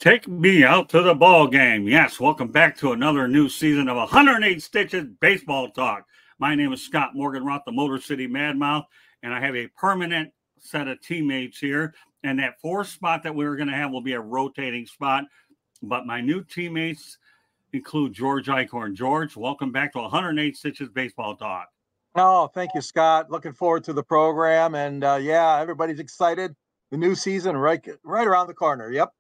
Take me out to the ball game. Yes, welcome back to another new season of 108 Stitches Baseball Talk. My name is Scott Morganroth, the Motor City Madmouth, and I have a permanent set of teammates here. And that fourth spot that we're going to have will be a rotating spot. But my new teammates include George Eichhorn. George, welcome back to 108 Stitches Baseball Talk. Oh, thank you, Scott. Looking forward to the program. And yeah, everybody's excited. The new season right around the corner. Yep.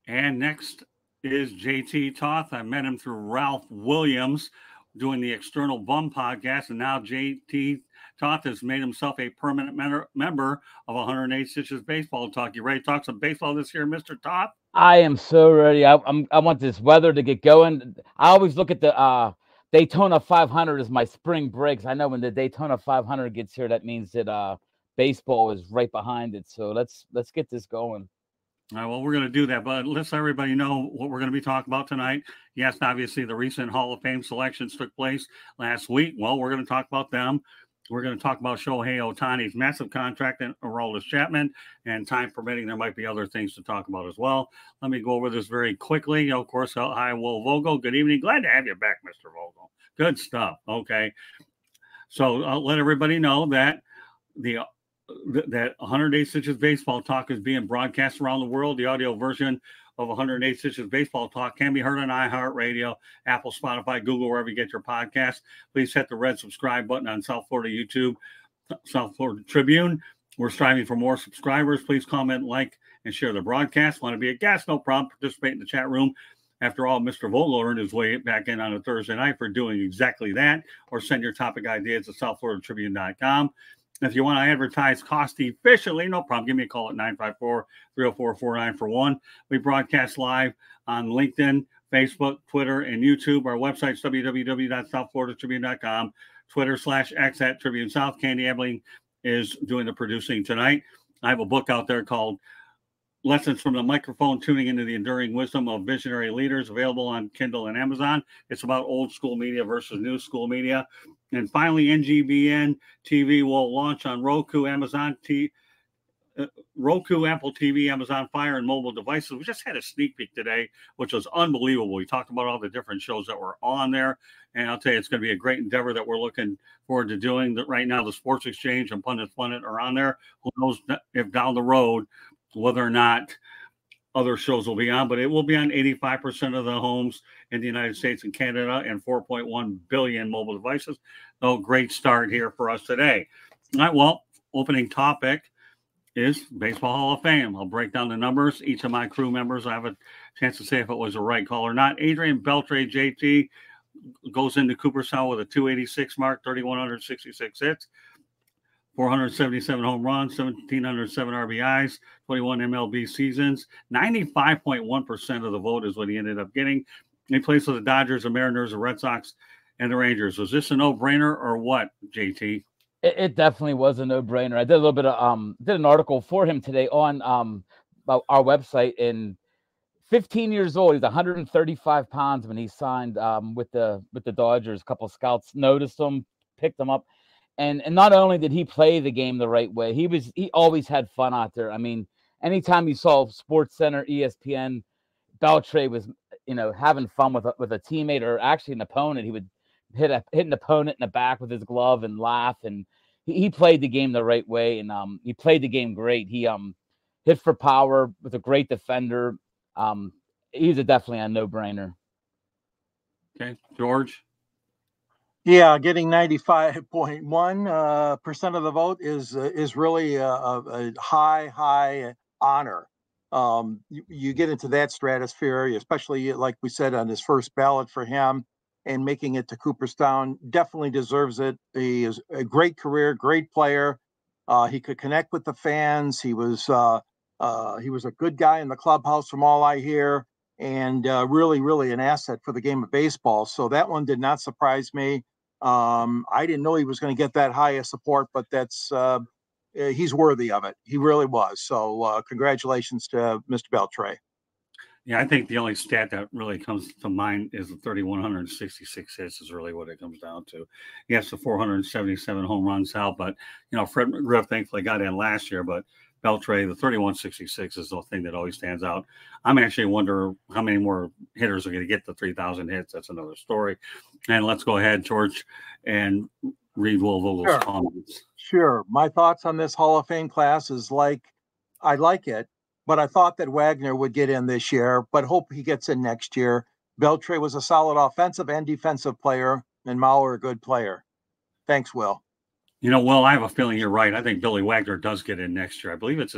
And next is JT Toth. I met him through Ralph Williams doing the External Bum podcast. And now JT Toth has made himself a permanent member of 108 Stitches Baseball Talk. You ready to talk some baseball this year, Mr. Toth? I am so ready. I want this weather to get going. I always look at the Daytona 500 as my spring breaks. I know when the Daytona 500 gets here, that means that baseball is right behind it. So let's get this going. All right, well, we're going to do that, but let's let everybody know what we're going to be talking about tonight. Yes, obviously the recent Hall of Fame selections took place last week. Well, we're going to talk about them. We're going to talk about Shoheiohtani's massive contract and aroldischapman, and time permitting, there might be other things to talk about as well. Let me go over this very quickly. Of course, hi, Will Vogel. Good evening. Glad to have you back, Mr. Vogel. Good stuff. Okay. So I'll let everybody know that that 108 Stitches Baseball Talk is being broadcast around the world. The audio version of 108 Stitches Baseball Talk can be heard on iHeartRadio, Apple, Spotify, Google, wherever you get your podcasts. Please hit the red subscribe button on South Florida YouTube, South Florida Tribune. We're striving for more subscribers. Please comment, like, and share the broadcast. Want to be a guest? No problem. Participate in the chat room. After all, Mr. Vogel earned his way back in on a Thursday night for doing exactly that. Or send your topic ideas to southfloridatribune.com. If you want to advertise cost efficiently, no problem. Give me a call at 954-304-4941. We broadcast live on LinkedIn, Facebook, Twitter, and YouTube. Our website is www.southfloridatribune.com. Twitter/X at Tribune South. Candy Abilene is doing the producing tonight. I have a book out there called Lessons from the Microphone, Tuning into the Enduring Wisdom of Visionary Leaders, available on Kindle and Amazon. It's about old school media versus new school media. And finally, NGBN TV will launch on Roku, Roku, Apple TV, Amazon Fire, and mobile devices. We just had a sneak peek today, which was unbelievable. We talked about all the different shows that were on there. And I'll tell you, it's going to be a great endeavor that we're looking forward to doing. Right now, the Sports Exchange and Pundit Planet are on there. Who knows if down the road whether or not other shows will be on, but it will be on 85% of the homes in the United States and Canada and 4.1 billion mobile devices. Oh, great start here for us today. All right, well, opening topic is Baseball Hall of Fame. I'll break down the numbers. Each of my crew members, I have a chance to say if it was a right call or not. Adrianbeltre, JT, goes into Cooperstown with a 286 mark, 3,166 hits. 477 home runs, 1,707 RBIs, 21 MLB seasons. 95.1% of the vote is what he ended up getting. He plays for the Dodgers, the Mariners, the Red Sox, and the Rangers. Was this a no-brainer or what, JT? It definitely was a no-brainer. I did a little bit of did an article for him today on our website. And 15 years old, he's 135 pounds when he signed with the Dodgers. A couple of scouts noticed him, picked him up. And not only did he play the game the right way, he always had fun out there. I mean, anytime you saw Sports Center, ESPN, Beltre was, having fun with a teammate or actually an opponent. He would hit an opponent in the back with his glove and laugh. And he played the game the right way, and he played the game great. He hit for power, was a great defender. He's definitely a no-brainer. Okay, George. Yeah, getting 95.1% of the vote is really a high honor. You get into that stratosphere, especially like we said on his first ballot for him, and making it to Cooperstown, definitely deserves it. He is a great career, great player. He could connect with the fans. He was a good guy in the clubhouse, from all I hear, and really an asset for the game of baseball. So that one did not surprise me. I didn't know he was going to get that high a support, but he's worthy of it. He really was. So congratulations to Mr. Beltre. Yeah, I think the only stat that really comes to mind is the 3,166 hits is really what it comes down to. Yes, the 477 home runs help, but Fred McGriff thankfully got in last year, but Beltre, the 3166 is the thing that always stands out. I'm actually wonder how many more hitters are going to get the 3,000 hits. That's another story. And let's go ahead, George, and read Will Vogel's comments. Sure. My thoughts on this Hall of Fame class is I like it, but I thought that Wagner would get in this year, but hope he gets in next year. Beltre was a solid offensive and defensive player, and Mauer a good player. Thanks, Will. You know, Will, I have a feeling you're right. I think Billy Wagner does get in next year. I believe it's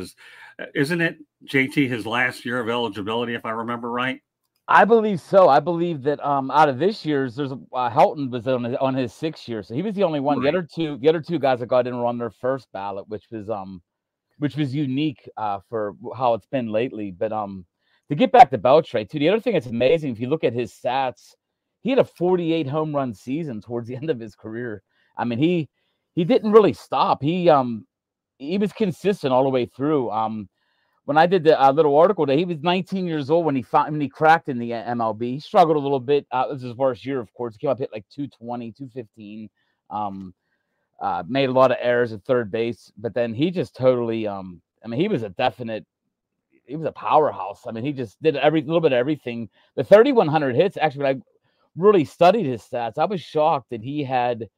isn't it, JT, his last year of eligibility, if I remember right? I believe so. I believe that out of this year's, there's Helton was on his 6th year, so he was the only one. Right. The other two guys that got in were on their first ballot, which was unique for how it's been lately. But to get back to Beltre too, the other thing that's amazing, if you look at his stats, he had a 48 home run season towards the end of his career. I mean, he didn't really stop. He was consistent all the way through. When I did the little article that he was 19 years old when he cracked in the MLB. He struggled a little bit. It was his worst year, of course. He came up hit like 220, 215. Made a lot of errors at third base, but then he just totally. I mean, he was a powerhouse. I mean, he just did little bit of everything. The 3,100 hits. Actually, when I really studied his stats, I was shocked that he had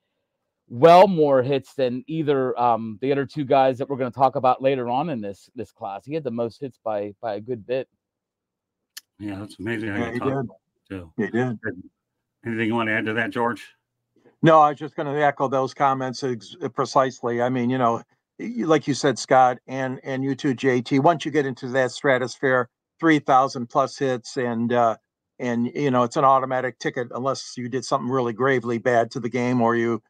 well more hits than either the other two guys that we're going to talk about later on in this class. He had the most hits by a good bit. Yeah, that's amazing. How you talk about it too. He did. Anything you want to add to that, George? No, I was just going to echo those comments precisely. I mean, you know, like you said, Scott, and you too, JT. Once you get into that stratosphere, 3,000 plus hits, and you know, it's an automatic ticket unless you did something really gravely bad to the game, or you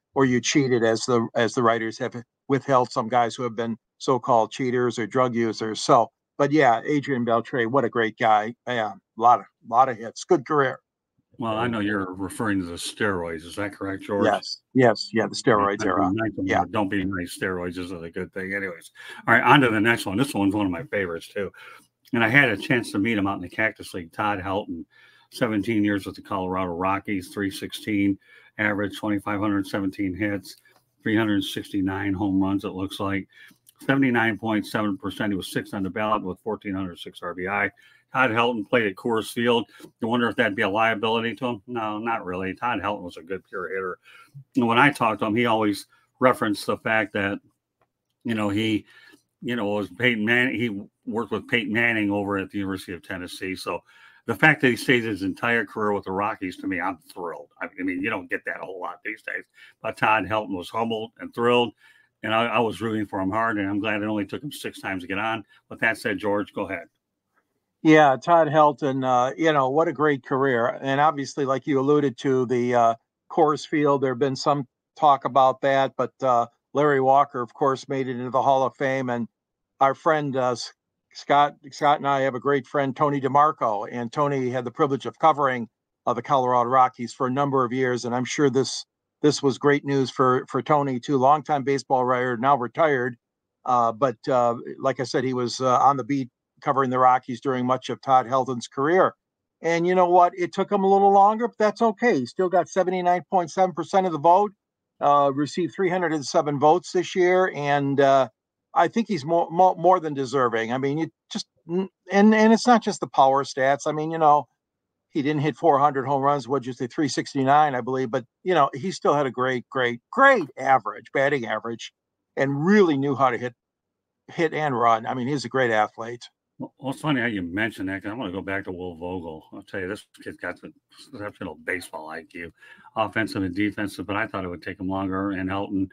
cheated, as the writers have withheld some guys who have been so-called cheaters or drug users. So, but yeah, Adrian Beltre, what a great guy. Yeah, a lot of hits, good career. Well, I know you're referring to the steroids. Is that correct, George? Yes. Yeah, the steroids era. Yeah. Don't be nice. Steroids isn't a good thing. Anyways. All right, on to the next one. This one's one of my favorites, too. And I had a chance to meet him out in the Cactus League. Todd Helton, 17 years with the Colorado Rockies, 316 average, 2,517 hits, 369 home runs, it looks like. 79.7%. He was 6th on the ballot with 1,406 RBI. Todd Helton played at Coorsfield. You wonder if that'd be a liability to him? No, not really. Todd Helton was a good pure hitter. And when I talked to him, he always referenced the fact that, he, was Peyton Manning. He worked with Peyton Manning over at the University of Tennessee. So the fact that he stays his entire career with the Rockies, to me, I'm thrilled. I mean, you don't get that a whole lot these days. But Todd Helton was humbled and thrilled. And I was rooting for him hard, and I'm glad it only took him 6 times to get on. With that said, George, go ahead. Yeah, Todd Helton, what a great career. And obviously, like you alluded to, the Coorsfield, there have been some talk about that, but Larry Walker, of course, made it into the Hall of Fame. And our friend Scott and I have a great friend, Tony DeMarco, and Tony had the privilege of covering the Colorado Rockies for a number of years. And I'm sure this was great news for Tony, too. Longtime baseball writer, now retired. But like I said, he was on the beat covering the Rockies during much of Todd Helton's career. And you know what? It took him a little longer, but that's okay. He still got 79.7% of the vote, received 307 votes this year. And I think he's more than deserving. I mean, and it's not just the power stats. I mean, he didn't hit 400 home runs. What'd you say? 369, I believe. But, he still had a great batting average, and really knew how to hit and run. I mean, he's a great athlete. Well, it's funny how you mentioned that, because I'm going to go back to Will Vogel. I'll tell you, this kid's got the exceptional baseball IQ, offensive and defensive, but I thought it would take him longer, and Helton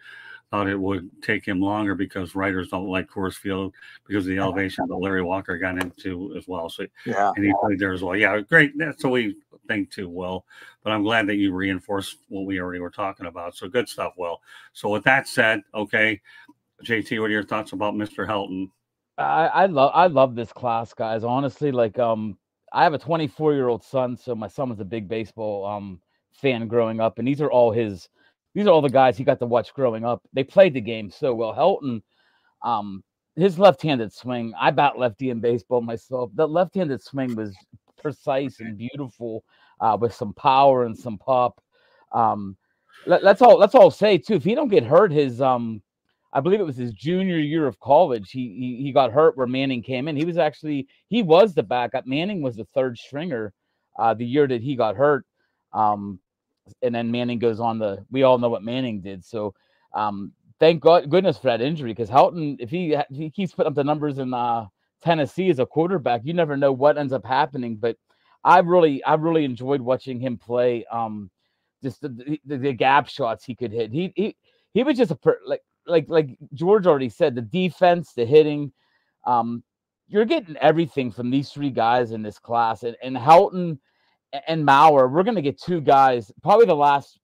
thought it would take him longer because writers don't like Coorsfield because of the elevation that Larry Walker got into as well. So, yeah, and he played there as well. Yeah, great. That's what we think too, Will. But I'm glad that you reinforced what we already were talking about. So good stuff, Will. So with that said, okay, JT, what are your thoughts about Mr. Helton? I love this class, guys. Honestly, like I have a 24-year-old son, so my son was a big baseball fan growing up, and these are all the guys he got to watch growing up. They played the game so well. Helton, his left-handed swing, I bat lefty in baseball myself. The left-handed swing was precise and beautiful, with some power and some pop. That's all I'll say too. If he don't get hurt, his I believe it was his junior year of college. He got hurt where Manning came in. He was the backup. Manning was the third stringer the year that he got hurt. And then Manning goes on we all know what Manning did. So thank goodness for that injury, because Helton, if he keeps putting up the numbers in Tennessee as a quarterback, you never know what ends up happening. But I really enjoyed watching him play. Just the gap shots he could hit. He was just like George already said, the defense, the hitting. You're getting everything from these three guys in this class, and Helton and Mauer. We're going to get two guys, probably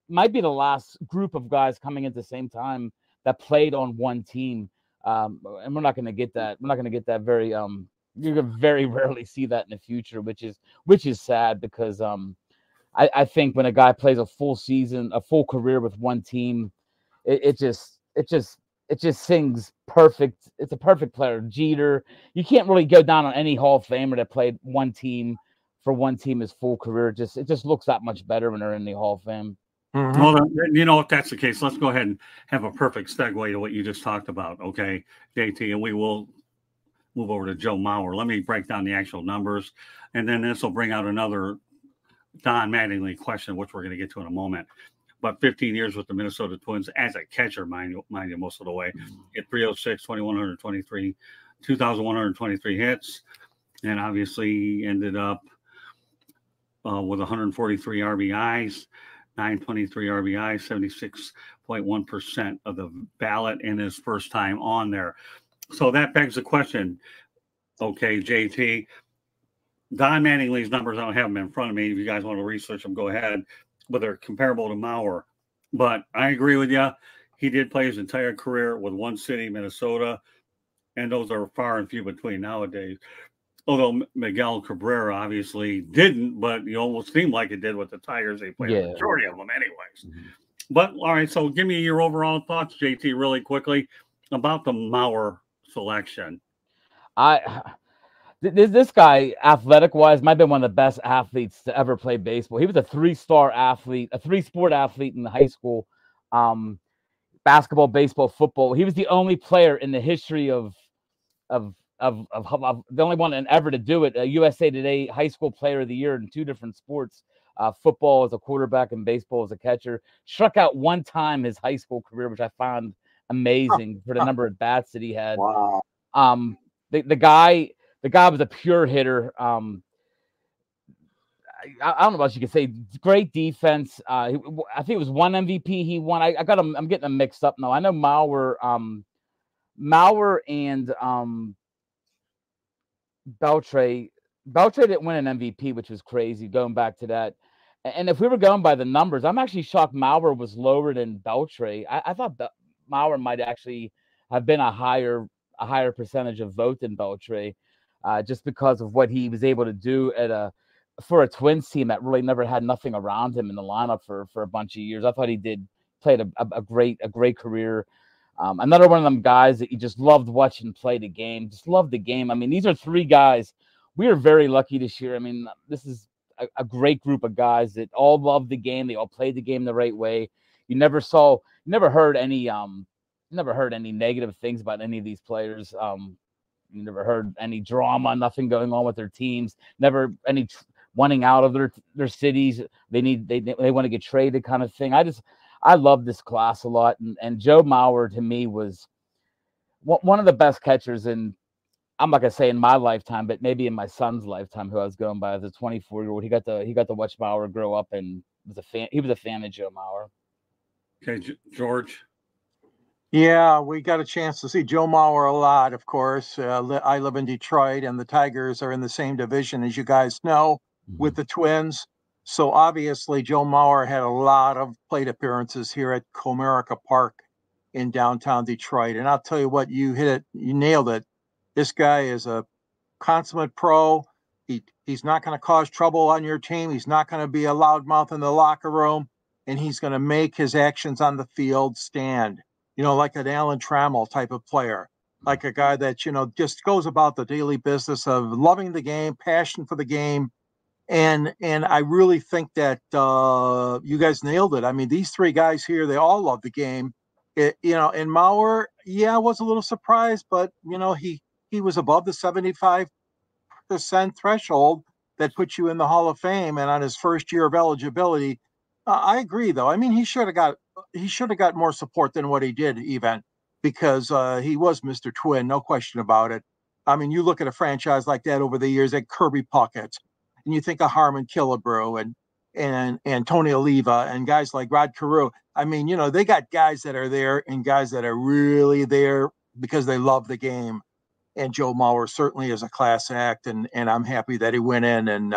might be the last group of guys coming at the same time that played on one team. And we're not going to get that. We're not going to get that very. You're going to very rarely see that in the future, which is sad, because I think when a guy plays a full season, a full career with one team, it just sings perfect. It's a perfect player. Jeter. You can't really go down on any Hall of Famer that played one team for one team his full career. It just looks that much better when they're in the Hall of Fame. Mm-hmm. Well, if that's the case, let's go ahead and have a perfect segue to what you just talked about, okay, JT, and we will move over to Joe Mauer. Let me break down the actual numbers, and then this will bring out another Don Mattingly question, which we're going to get to in a moment. But 15 years with the Minnesota Twins as a catcher, mind you, most of the way. Hit 306, 2,123, 2,123 hits, and obviously ended up with 143 RBIs, 923 RBIs, 76.1% of the ballot in his first time on there. So that begs the question, okay, JT, Don Mattingly's numbers, I don't have them in front of me. If you guys want to research them, go ahead. But they're comparable to Mauer. But I agree with you. He did play his entire career with one city, Minnesota, and those are far and few between nowadays. Although Miguel Cabrera obviously didn't, but it almost seemed like it did with the Tigers. They played the majority of them anyways. Mm-hmm. But, all right, so give me your overall thoughts, JT, really quickly about the Mauer selection. This guy, athletic-wise, might have been one of the best athletes to ever play baseball. He was a three-star athlete, a three-sport athlete in high school, basketball, baseball, football. He was the only player in the history of the only one ever to do it. USA Today High School Player of the Year in two different sports, football as a quarterback and baseball as a catcher. Struck out one time his high school career, which I found amazing for the number of bats that he had. Wow. The guy was a pure hitter. I don't know what you could say. Great defense. I think it was one MVP he won. I'm getting them mixed up now. I know Mauer and Beltre didn't win an MVP, which was crazy going back to that. And if we were going by the numbers, I'm actually shocked Mauer was lower than Beltre. I thought that Mauer might actually have been a higher percentage of vote than Beltre, just because of what he was able to do for a Twins team that really never had nothing around him in the lineup for a bunch of years. I thought he played a great career. Another one of them guys that you just loved watching play the game, just loved the game. I mean, these are three guys. We are very lucky this year. I mean, this is a great group of guys that all love the game. They all played the game the right way. You never heard any negative things about any of these players. You never heard any drama, nothing going on with their teams, never any wanting out of their cities. They want to get traded kind of thing. I love this class a lot. And Joe Mauer to me was one of the best catchers in, I'm not gonna say in my lifetime, but maybe in my son's lifetime, who I was going by as a 24-year-old. He got to watch Mauer grow up and he was a fan of Joe Mauer. Okay, George. Yeah, we got a chance to see Joe Mauer a lot, of course. I live in Detroit, and the Tigers are in the same division, as you guys know, with the Twins. So obviously, Joe Mauer had a lot of plate appearances here at Comerica Park in downtown Detroit. And I'll tell you what, you hit it, you nailed it. This guy is a consummate pro. He's not going to cause trouble on your team. He's not going to be a loudmouth in the locker room, and he's going to make his actions on the field stand. You know, like an Alan Trammell type of player, like a guy that, just goes about the daily business of loving the game, passion for the game. And I really think that you guys nailed it. I mean, these three guys here, they all love the game. And Mauer, yeah, I was a little surprised, but he was above the 75% threshold that puts you in the Hall of Fame, and on his first year of eligibility, I agree. Though, I mean, he should have got more support than what he did, even because he was Mr. Twin, no question about it. I mean, you look at a franchise like that over the years, like Kirbypickett, and you think of harmonkillebrew and Tony Oliva and guys like rodcarew. I mean, they got guys that are there and guys that are really there because they love the game. And Joemauer certainly is a class act, and I'm happy that he went in. And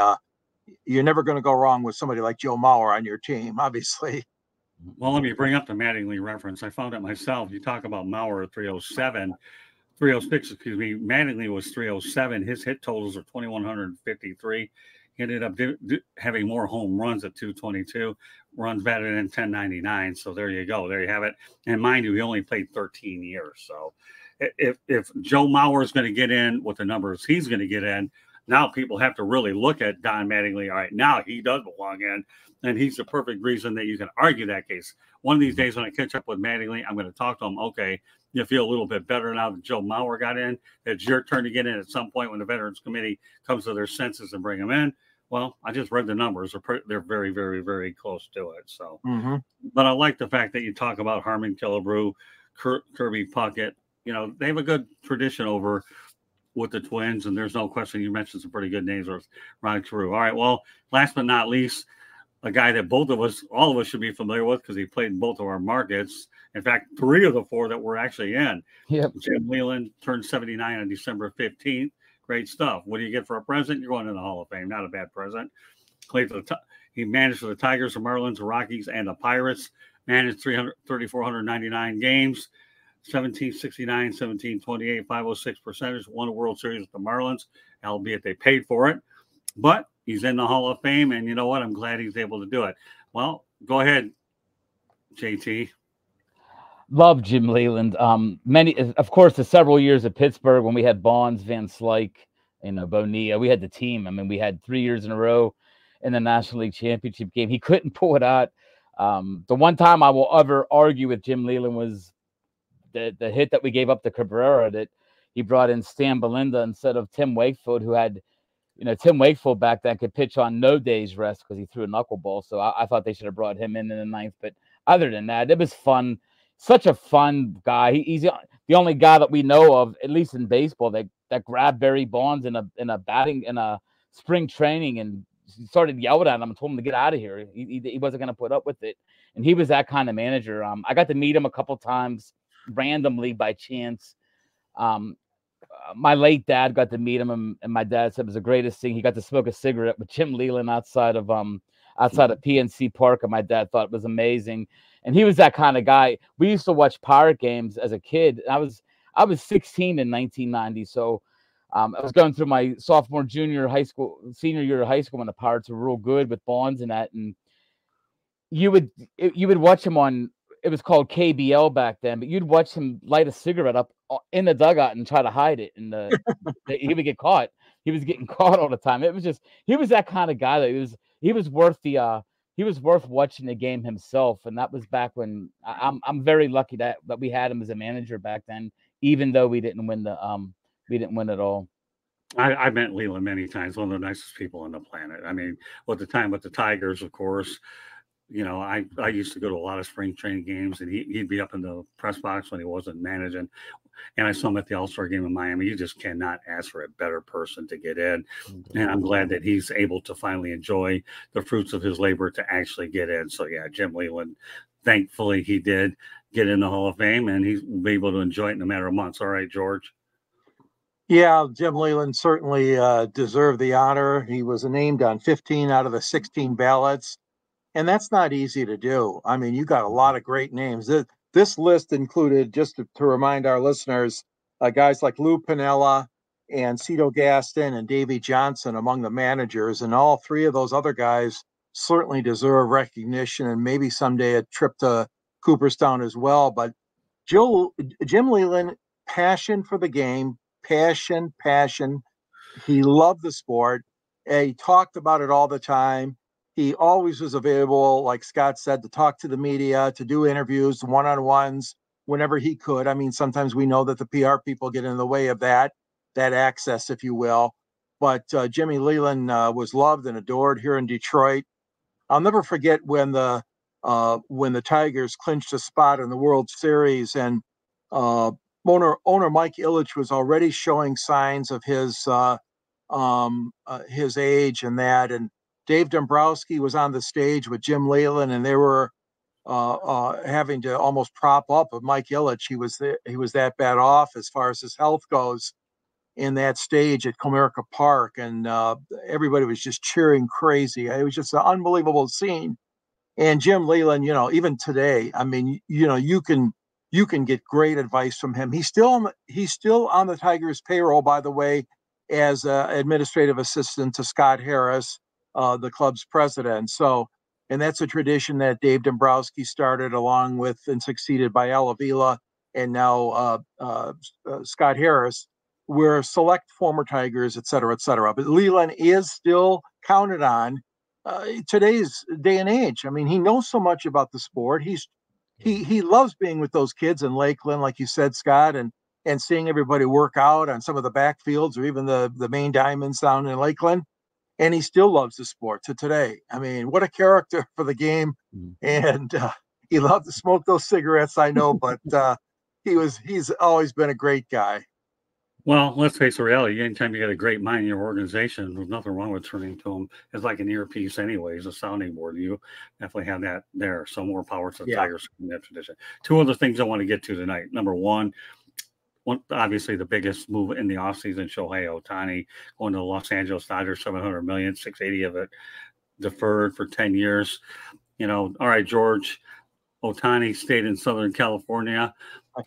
you're never going to go wrong with somebody like Joemauer on your team, obviously. Well, let me bring up the Mattingly reference. I found it myself. You talk about Mauer at 306, excuse me. Mattingly was 307. His hit totals are 2,153. He ended up having more home runs at 222, runs batted in 1099. So there you go. There you have it. And mind you, he only played 13 years. So if Joemauer is going to get in with the numbers he's going to get in, now people have to really look at Don Mattingly. All right, now he does belong in, and he's the perfect reason that you can argue that case. One of these days when I catch up with Mattingly, I'm going to talk to him. Okay, you feel a little bit better now that Joemauer got in. It's your turn to get in at some point when the Veterans Committee comes to their senses and bring him in. Well, I just read the numbers. They're very, very, very close to it. So, But I like the fact that you talk about harmonkillebrew, Kirbypickett. They have a good tradition over with the Twins, and there's no question you mentioned some pretty good names with rodcarew. All right, well, last but not least, a guy that all of us should be familiar with because he played in both of our markets. In fact, 3 of the 4 that we're actually in. Yep. Jimleyland turned 79 on December 15th. Great stuff. What do you get for a present? You're going to the Hall of Fame. Not a bad present. He managed for the Tigers, the Marlins, the Rockies, and the Pirates. Managed 3,499 games, 1769, 1728, 506 percentage. Won a World Series with the Marlins, albeit they paid for it. But he's in the Hall of Fame, and you know what? I'm glad he's able to do it. Well, go ahead, JT. Love Jim Leyland. Of course, the several years at Pittsburgh when we had Bonds, Van Slyke, Bonilla. We had the team. I mean, we had 3 years in a row in the National League Championship game. He couldn't pull it out. The one time I will ever argue with Jim Leyland was the hit that we gave up to Cabrera, that he brought in Stan Belinda instead of Tim Wakefield, who had, Tim Wakefield back then could pitch on no day's rest because he threw a knuckleball. So I thought they should have brought him in the 9th. But other than that, it was fun. Such a fun guy. He's the only guy that we know of, at least in baseball, that grabbed Barry Bonds in a spring training and started yelling at him and told him to get out of here. He wasn't going to put up with it. And he was that kind of manager. I got to meet him a couple times randomly by chance. My late dad got to meet him, and my dad said it was the greatest thing. He got to smoke a cigarette with Jim Leyland outside of PNC Park, and my dad thought it was amazing. And he was that kind of guy. We used to watch Pirate games as a kid. I was 16 in 1990, so I was going through my senior year of high school when the Pirates were real good with Bonds and that. And you would watch him on. It was called KBL back then, but you'd watch him light a cigarette up in the dugout and try to hide it. And he would get caught. He was getting caught all the time. It was just, he was that kind of guy that he was worth watching the game himself. And that was back when I'm very lucky that we had him as a manager back then, even though we didn't win at all. I met Leyland many times. One of the nicest people on the planet. I mean, at the time with the Tigers, of course, I used to go to a lot of spring training games, and he'd be up in the press box when he wasn't managing. And I saw him at the All-Star game in Miami. You just cannot ask for a better person to get in. And I'm glad that he's able to finally enjoy the fruits of his labor to actually get in. So, yeah, Jim Leyland, thankfully he did get in the Hall of Fame, and he's be able to enjoy it in a matter of months. All right, George. Yeah, Jim Leyland certainly deserved the honor. He was named on 15 out of the 16 ballots. And that's not easy to do. I mean, you got a lot of great names. This list included, just to remind our listeners, guys like loupiniella and Cito Gaston and Davey Johnson among the managers. And all 3 of those other guys certainly deserve recognition and maybe someday a trip to Cooperstown as well. But Jim Leyland, passion for the game, passion. He loved the sport. He talked about it all the time. He always was available, like Scott said, to talk to the media, to do interviews, one-on-ones. whenever he could. I mean, sometimes we know that the PR people get in the way of that access, if you will. But Jimmy Leland was loved and adored here in Detroit. I'll never forget when the Tigers clinched a spot in the World Series, and owner Mikeillitch was already showing signs of his age and that. And Dave Dombrowski was on the stage with Jim Leland, and they were having to almost prop up of Mikeillitch. He was that bad off as far as his health goes in that stage at Comerica Park, and everybody was just cheering crazy. It was just an unbelievable scene. And Jim Leland, even today, I mean, you can get great advice from him. He's still on the Tigers payroll, by the way, as administrative assistant to Scott Harris, the club's president. So, and that's a tradition that Dave Dombrowski started along with and succeeded by Al Avila and now Scott Harris, where select former Tigers, et cetera, et cetera. But Leland is still counted on today's day and age. I mean, he knows so much about the sport. He loves being with those kids in Lakeland, like you said, Scott, and seeing everybody work out on some of the backfields or even the main diamonds down in Lakeland. And he still loves the sport to today. I mean, what a character for the game. And he loved to smoke those cigarettes, I know, but he's always been a great guy. Well, let's face the reality. Anytime you got a great mind in your organization, there's nothing wrong with turning to them. It's like an earpiece anyways, a sounding board. You definitely have that there. So more power to the Tigers in that tradition. Two other things I want to get to tonight. Number one, obviously the biggest move in the offseason, Shoheiohtani going to the Los Angeles Dodgers, $700 million, $680 of it deferred for 10 years. All right, George, Ohtani stayed in Southern California,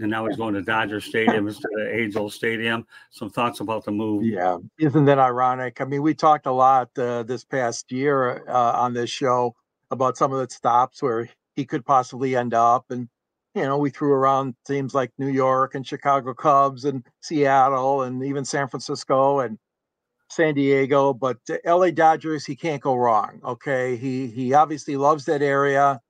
and now he's going to Dodger Stadium instead of Angel Stadium. Some thoughts about the move? Yeah, isn't that ironic? I mean, we talked a lot this past year on this show about some of the stops where he could possibly end up. And, we threw around teams like New York and Chicago Cubs and Seattle and even San Francisco and San Diego. But LA Dodgers, he can't go wrong. Okay, he obviously loves that area.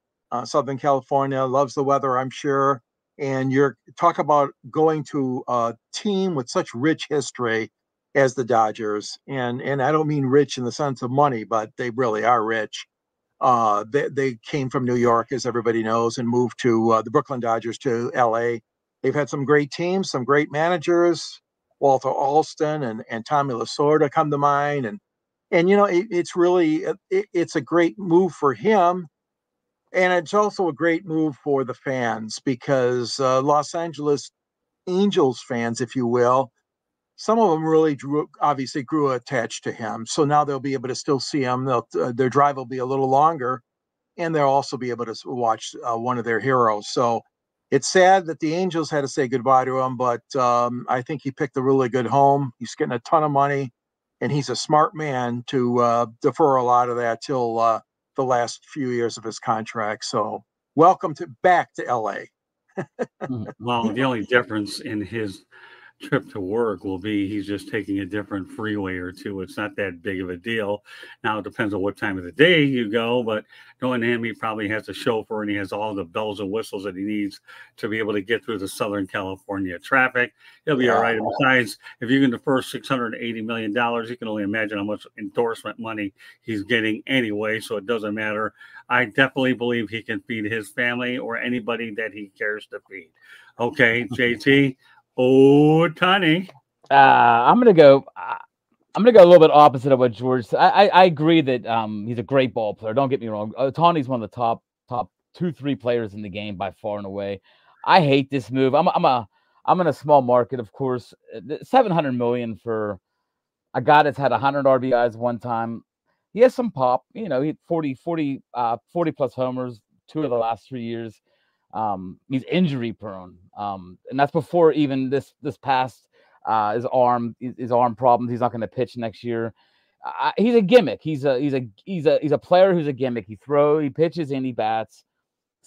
Southern California, loves the weather, I'm sure. And you're talk about going to a team with such rich history as the Dodgers. And I don't mean rich in the sense of money, but they really are rich. They came from New York, as everybody knows, and moved to the Brooklyn Dodgers to LA. They've had some great teams, some great managers, Walter Alston and Tommy Lasorda come to mind. And it's really, it's a great move for him. And it's also a great move for the fans because Los Angeles Angels fans, if you will, some of them really obviously grew attached to him. So now they'll be able to still see him. Their drive will be a little longer, and they'll also be able to watch one of their heroes. So it's sad that the Angels had to say goodbye to him, but I think he picked a really good home. He's getting a ton of money, and he's a smart man to defer a lot of that till the last few years of his contract. So welcome back to LA. Well, the only difference in his trip to work will be he's just taking a different freeway or two. It's not that big of a deal. Now it depends on what time of the day you go, but knowing him, he probably has a chauffeur and he has all the bells and whistles that he needs to be able to get through the Southern California traffic. He'll be all right. And besides, if you can defer $680 million, you can only imagine how much endorsement money he's getting anyway, so it doesn't matter. I definitely believe he can feed his family or anybody that he cares to feed. Okay, JT. Ohtani. I'm gonna go a little bit opposite of what George said. I agree that he's a great ball player. Don't get me wrong. Ohtani's one of the top 2-3 players in the game by far and away. I hate this move. I'm in a small market, of course. $700 million for a guy that's had 100 RBIs one time. He has some pop. He had 40 plus homers 2 of the last 3 years. He's injury prone, and that's before even this past his arm problems. He's not going to pitch next year. He's a gimmick. He's a player who's a gimmick. He pitches and he bats.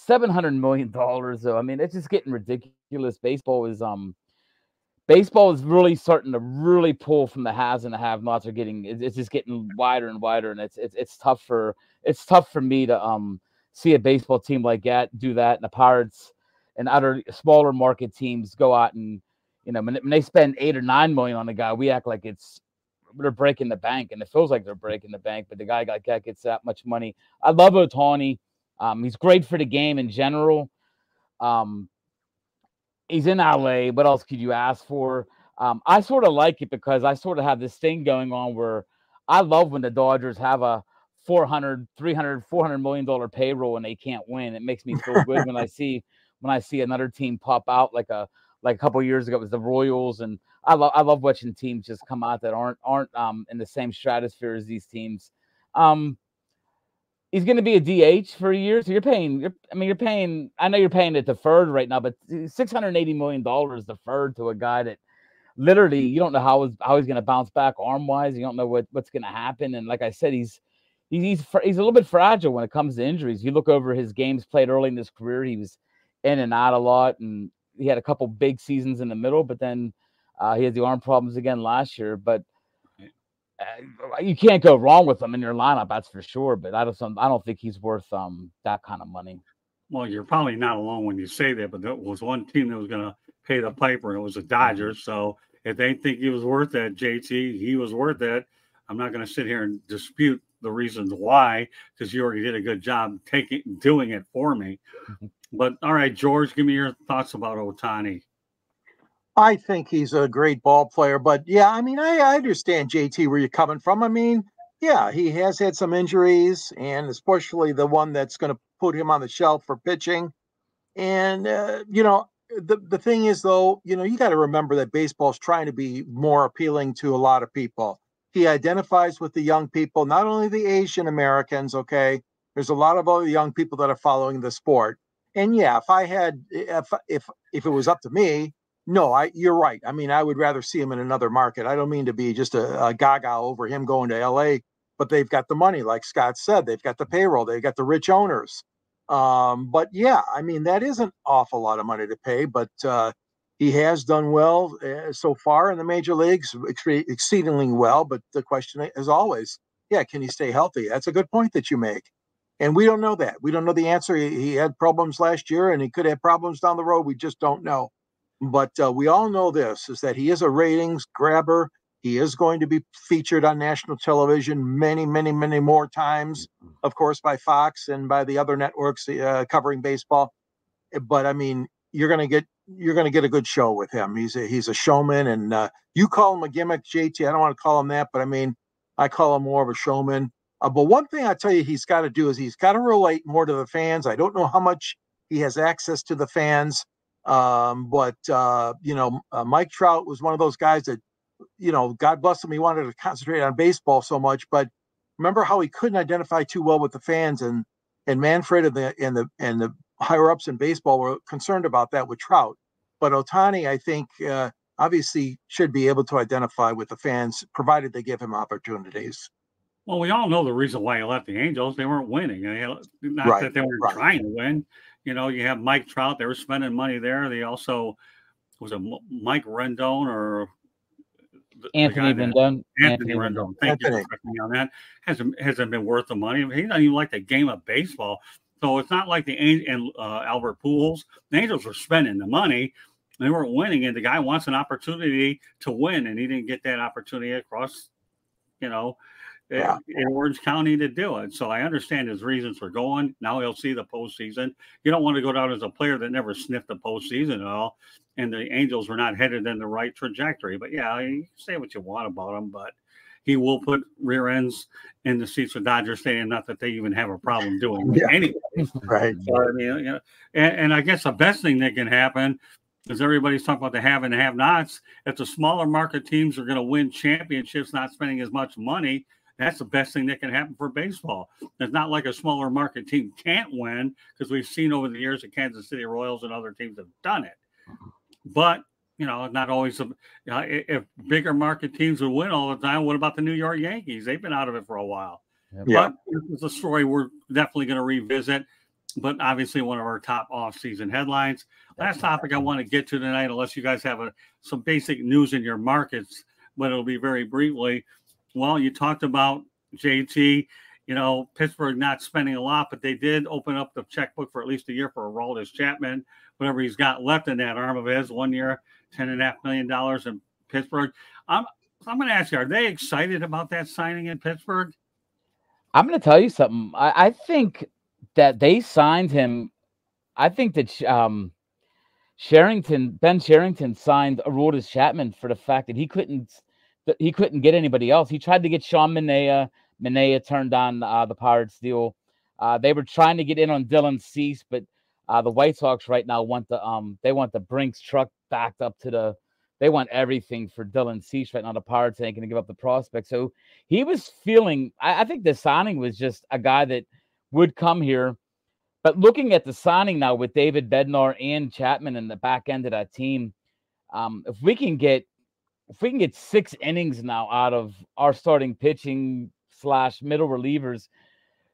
$700 million though. I mean, it's just getting ridiculous. Baseball is really starting to really pull from the haves and the have-nots. It's just getting wider and wider, and it's tough for me to see a baseball team like that do that. And the Pirates, and other smaller market teams go out and, you know, when they spend $8 or $9 million on a guy, we act like they're breaking the bank, and it feels like they're breaking the bank. But the guy gets that much money. I love Ohtani. He's great for the game in general. He's in LA. What else could you ask for? I sort of like it because I sort of have this thing going on where I love when the Dodgers have a $400 million payroll and they can't win. It makes me feel good when I see another team pop out like a couple of years ago. It was the Royals, and I love watching teams just come out that aren't in the same stratosphere as these teams. He's going to be a DH for a year, so you're paying. I know you're paying it deferred right now, but $680 million deferred to a guy that literally you don't know how he's going to bounce back arm wise. You don't know what's going to happen, and like I said, he's a little bit fragile when it comes to injuries. You look over his games played early in his career; he was in and out a lot, and he had a couple big seasons in the middle, but then he had the arm problems again last year. But you can't go wrong with him in your lineup, that's for sure. But I don't think he's worth that kind of money. Well, you're probably not alone when you say that, but there was one team that was going to pay the piper, and it was the Dodgers. So if they think he was worth that, JT, he was worth it. I'm not going to sit here and dispute the reasons why, because you already did a good job doing it for me. But all right, George, give me your thoughts about Ohtani. I think he's a great ball player, but yeah, I mean, I understand, JT, where you're coming from. I mean, yeah, he has had some injuries, and especially the one that's going to put him on the shelf for pitching. And, you know, the thing is, though, you know, you got to remember that baseball's trying to be more appealing to a lot of people. He identifies with the young people, not only the Asian Americans, okay? There's a lot of other young people that are following the sport. And yeah, if it was up to me, no, you're right. I mean, I would rather see him in another market. I don't mean to be just a gaga over him going to LA, but they've got the money, like Scott said. They've got the payroll. They've got the rich owners. But yeah, I mean, that is an awful lot of money to pay, but he has done well so far in the major leagues, exceedingly well. But the question is always, yeah, can he stay healthy? That's a good point that you make. And we don't know that. We don't know the answer. He had problems last year, and he could have problems down the road. We just don't know. But we all know this, is that he is a ratings grabber. He is going to be featured on national television many, many, many more times, of course, by Fox and by the other networks covering baseball. But I mean, you're going to get a good show with him. He's a showman, and you call him a gimmick, JT. I don't want to call him that, but I mean, I call him more of a showman. But one thing I tell you, he's got to do is he's got to relate more to the fans. I don't know how much he has access to the fans. But you know, Mike Trout was one of those guys that, you know, God bless him, he wanted to concentrate on baseball so much, but remember how he couldn't identify too well with the fans, and Manfred and the higher ups in baseball were concerned about that with Trout. But Ohtani, I think, obviously should be able to identify with the fans, provided they give him opportunities. Well, we all know the reason why he left the Angels. They weren't winning. Not that they weren't trying to win. You know, you have Mike Trout. They were spending money there. They also, was it Mike Rendon or Anthony Rendon? Anthony Rendon. Thank you for correcting me on that. Hasn't been worth the money. He doesn't even like the game of baseball. So it's not like the Albert Pujols. The Angels were spending the money. They weren't winning, and the guy wants an opportunity to win, and he didn't get that opportunity across, you know, in Orange County to do it. So I understand his reasons for going. Now he'll see the postseason. You don't want to go down as a player that never sniffed the postseason at all. And the Angels were not headed in the right trajectory. But yeah, you say what you want about him, but he will put rear ends in the seats of Dodger Stadium. Not that they even have a problem doing it anyway. Right. So, I mean, you know, and I guess the best thing that can happen is everybody's talking about the have and have-nots. If the smaller market teams are going to win championships, not spending as much money, that's the best thing that can happen for baseball. It's not like a smaller market team can't win, because we've seen over the years the Kansas City Royals and other teams have done it. But, you know, not always. If bigger market teams would win all the time, what about the New York Yankees? They've been out of it for a while. Yeah. But it's a story we're definitely going to revisit. But obviously one of our top off-season headlines. Last topic I want to get to tonight, unless you guys have some basic news in your markets, but it'll be very briefly. Well, you talked about, JT, you know, Pittsburgh not spending a lot, but they did open up the checkbook for at least a year for Aroldischapman, whatever he's got left in that arm of his. 1 year, $10.5 million in Pittsburgh. I'm going to ask you, are they excited about that signing in Pittsburgh? I'm going to tell you something. I think that they signed him. I think that Ben Cherington signed Aroldischapman for the fact that he couldn't get anybody else. He tried to get Sean Manaea. Manaea turned down the Pirates deal. They were trying to get in on Dylan Cease, but the White Sox right now want the Brinks truck backed up to the. They want everything for Dylan Cease right now. The Pirates ain't going to give up the prospect. So he was feeling. I think the signing was just a guy that would come here. But looking at the signing now with David Bednar and Chapman in the back end of that team, if we can get 6 innings now out of our starting pitching / middle relievers,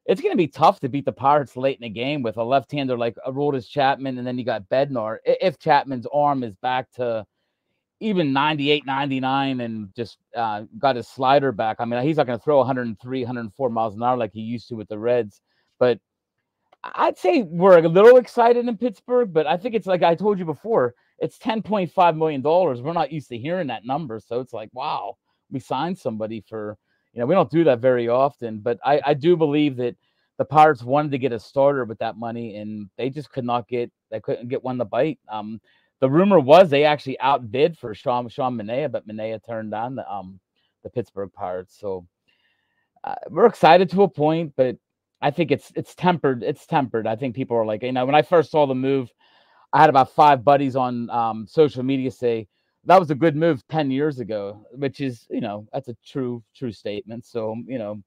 it's going to be tough to beat the Pirates late in the game with a left-hander like Aroldischapman, and then you got Bednar. If Chapman's arm is back to even 98, 99 and just got his slider back, I mean, he's not going to throw 103, 104 miles an hour like he used to with the Reds. But I'd say we're a little excited in Pittsburgh, but I think it's like I told you before, it's $10.5 million. We're not used to hearing that number. So it's like, wow, we signed somebody for, you know, we don't do that very often. But I do believe that the Pirates wanted to get a starter with that money, and they just couldn't get one to bite. The rumor was they actually outbid for Sean Manaea, but Manaea turned down the Pittsburgh Pirates. So we're excited to a point, but I think it's tempered. It's tempered. I think people are like, you know, when I first saw the move, I had about 5 buddies on social media say that was a good move 10 years ago, which is, you know, that's a true statement. So, you know,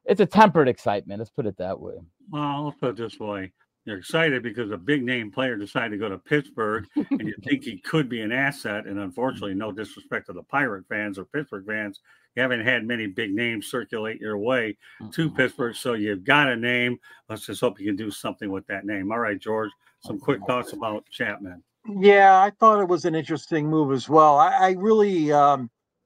it's a tempered excitement. Let's put it that way. Well, let's put it this way. You're excited because a big name player decided to go to Pittsburgh and you think he could be an asset. And unfortunately, no disrespect to the Pirate fans or Pittsburgh fans, you haven't had many big names circulate your way to Pittsburgh. So you've got a name. Let's just hope you can do something with that name. All right, George, some quick thoughts about Chapman. Yeah, I thought it was an interesting move as well. I really,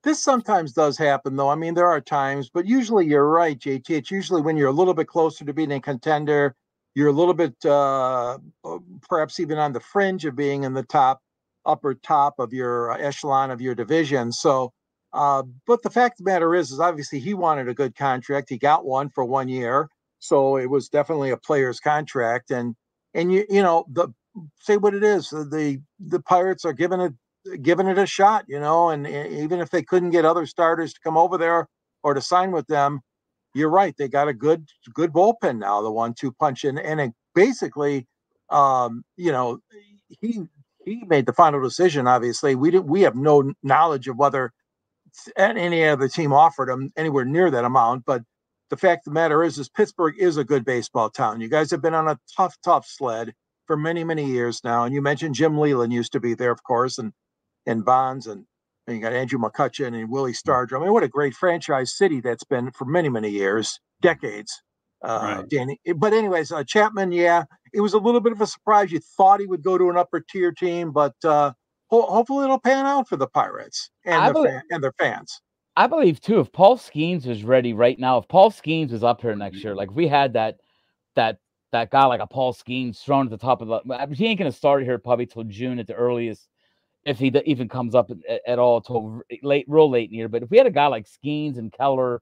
this sometimes does happen though. I mean, there are times, but usually you're right, JT. It's usually when you're a little bit closer to being a contender. You're a little bit, perhaps even on the fringe of being in the upper top of your echelon of your division. So, but the fact of the matter is obviously he wanted a good contract. He got one for 1 year, so it was definitely a player's contract. And you know, say what it is, the Pirates are giving it a shot, you know, and even if they couldn't get other starters to come over there or to sign with them. You're right. They got a good bullpen now, the 1-2 punch. And it basically, you know, he made the final decision, obviously. We have no knowledge of whether any other team offered him anywhere near that amount. But the fact of the matter is Pittsburgh is a good baseball town. You guys have been on a tough sled for many, many years now. And you mentioned Jimleyland used to be there, of course, and Bonds, and you got Andrew McCutcheon and Willie Stargell. I mean, what a great franchise city that's been for many, many years, decades. Right. Danny. But anyways, Chapman, yeah, it was a little bit of a surprise. You thought he would go to an upper tier team, but hopefully it'll pan out for the Pirates and their fans. I believe too, if Paul Skeens was ready right now, if Paul Skeens was up here next year, like if we had that guy like a Paul Skeens thrown at the top of the, he ain't going to start here probably till June at the earliest. If he even comes up at all till real late in the year. But if we had a guy like Skeens and Keller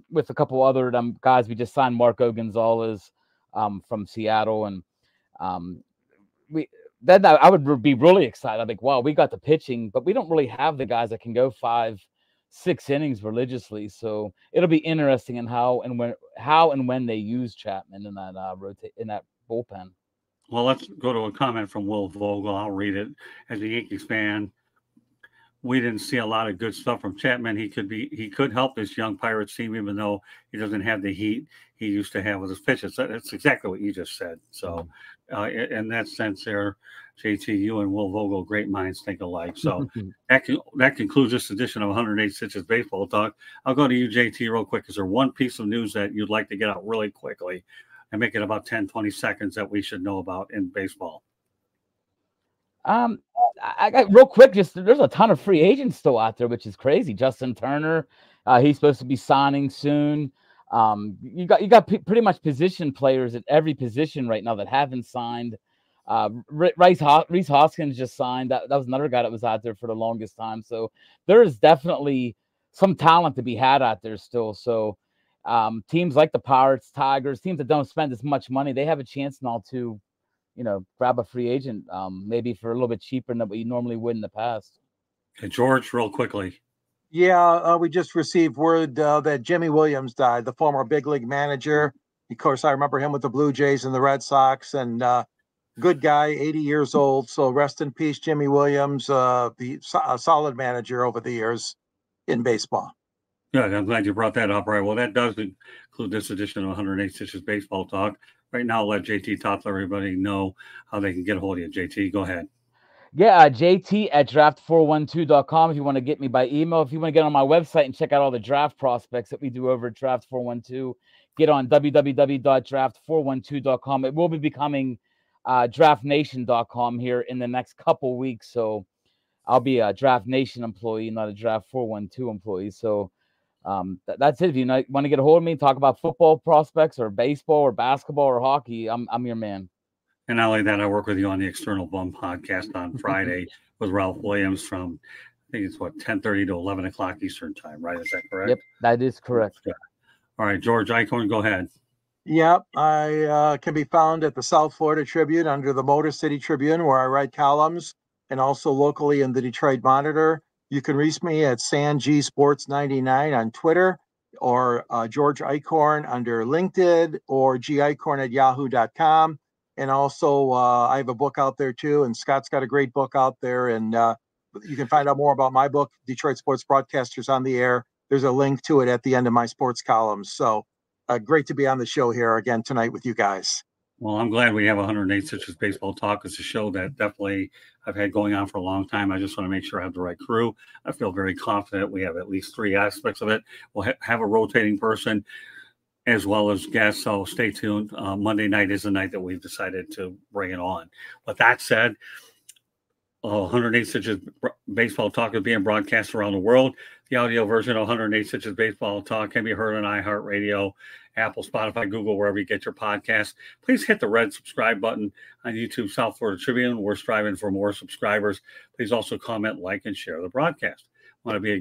with a couple other guys, we just signed Marco Gonzalez from Seattle. And then I would be really excited. I'd be like, wow, we got the pitching, but we don't really have the guys that can go 5-6 innings religiously. So it'll be interesting in how and when they use Chapman in that bullpen. Well, let's go to a comment from Will Vogel. I'll read it. As a Yankees fan, we didn't see a lot of good stuff from Chapman. He could help this young Pirates team, even though he doesn't have the heat he used to have with his pitches. That's exactly what you just said. So, in that sense, there, JT, you and Will Vogel, great minds think alike. So that concludes this edition of 108 Stitches Baseball Talk. I'll go to you, JT, real quick. Is there one piece of news that you'd like to get out really quickly? And make it about 10, 20 seconds that we should know about in baseball. I got real quick, there's a ton of free agents still out there, which is crazy. Justin Turner, he's supposed to be signing soon. You got pretty much position players at every position right now that haven't signed. Reese Hoskins just signed. That was another guy that was out there for the longest time. So there is definitely some talent to be had out there still. So teams like the Pirates, Tigers, teams that don't spend as much money, they have a chance now to, grab a free agent, maybe for a little bit cheaper than what you normally would in the past. Okay, George, real quickly. Yeah, we just received word that Jimmy Williams died, the former big league manager. Of course, I remember him with the Blue Jays and the Red Sox, and good guy, 80 years old. So rest in peace, Jimmy Williams, a solid manager over the years in baseball. Yeah, I'm glad you brought that up. Right. Well, that does include this edition of 108 Stitches Baseball Talk. Right now, I'll let JT talk to everybody know how they can get a hold of you. JT, go ahead. Yeah, JT at draft412.com if you want to get me by email. If you want to get on my website and check out all the draft prospects that we do over at Draft 412, get on www.draft412.com. It will be becoming draftnation.com here in the next couple weeks. So I'll be a Draft Nation employee, not a Draft 412 employee. So that's it. If you want to get a hold of me, talk about football prospects or baseball or basketball or hockey, I'm your man. And not only that, I work with you on the External Bum podcast on Friday with Ralph Williams from, I think it's 10:30 to 11 o'clock Eastern time, right? Is that correct? Yep, that is correct. Yeah. All right, George Eichhorn, go ahead. Yep, I can be found at the South Florida Tribune under the Motor City Tribune, where I write columns, and also locally in the Detroit Monitor. You can reach me at SanG Sports99 on Twitter, or George Eichhorn under LinkedIn, or geichhorn@yahoo.com. And also, I have a book out there too, and Scott's got a great book out there. And you can find out more about my book, Detroit Sports Broadcasters on the Air. There's a link to it at the end of my sports columns. So great to be on the show here again tonight with you guys. Well, I'm glad we have 108 Stitches Baseball Talk. It's a show that definitely I've had going on for a long time. I just want to make sure I have the right crew. I feel very confident we have at least 3 aspects of it. We'll have a rotating person as well as guests, so stay tuned. Monday night is the night that we've decided to bring it on. With that said, 108 Stitches Baseball Talk is being broadcast around the world. The audio version of 108 Stitches Baseball Talk can be heard on iHeartRadio, Apple, Spotify, Google, wherever you get your podcasts. Please hit the red subscribe button on YouTube South Florida Tribune. We're striving for more subscribers. Please also comment, like, and share the broadcast. Want to be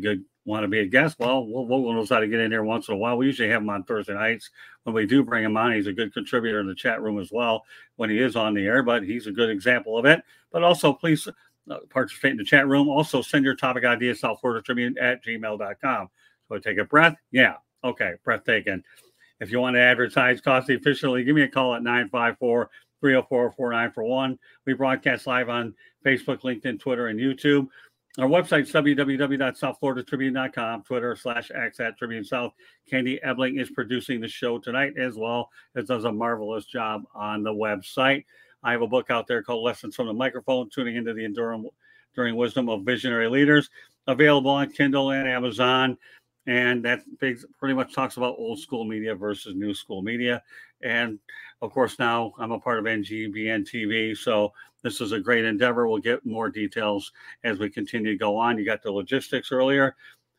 a guest? Well, we'll know how to get in there once in a while. We usually have him on Thursday nights. When we do bring him on, he's a good contributor in the chat room as well when he is on the air, but he's a good example of it. But also, please participate in the chat room. Also, send your topic ideas, South Florida Tribune at gmail.com. So take a breath. Yeah. Okay. Breath taken. If you want to advertise cost efficiently, give me a call at 954-304-4941. We broadcast live on Facebook, LinkedIn, Twitter, and YouTube. Our website is www.southfloridatribune.com, Twitter /X@TribuneSouth. Candy Ebling is producing the show tonight as well. It does a marvelous job on the website. I have a book out there called Lessons from the Microphone, Tuning into the Enduring Wisdom of Visionary Leaders, available on Kindle and Amazon. And that pretty much talks about old school media versus new school media. And of course, now I'm a part of NGBN TV. So this is a great endeavor. We'll get more details as we continue to go on. You got the logistics earlier.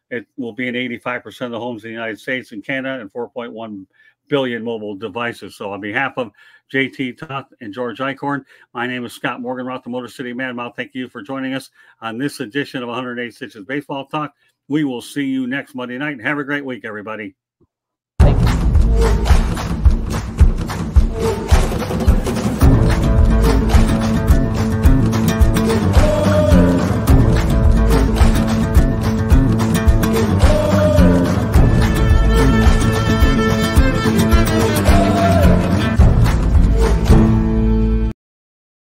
It will be in 85% of the homes in the United States and Canada and 4.1 billion mobile devices. So on behalf of JT Tuth and George Eichhorn, my name is Scott Morganroth, the Motor City Madmouth. Thank you for joining us on this edition of 108 Stitches Baseball Talk. We will see you next Monday night. Have a great week, everybody. Thank you.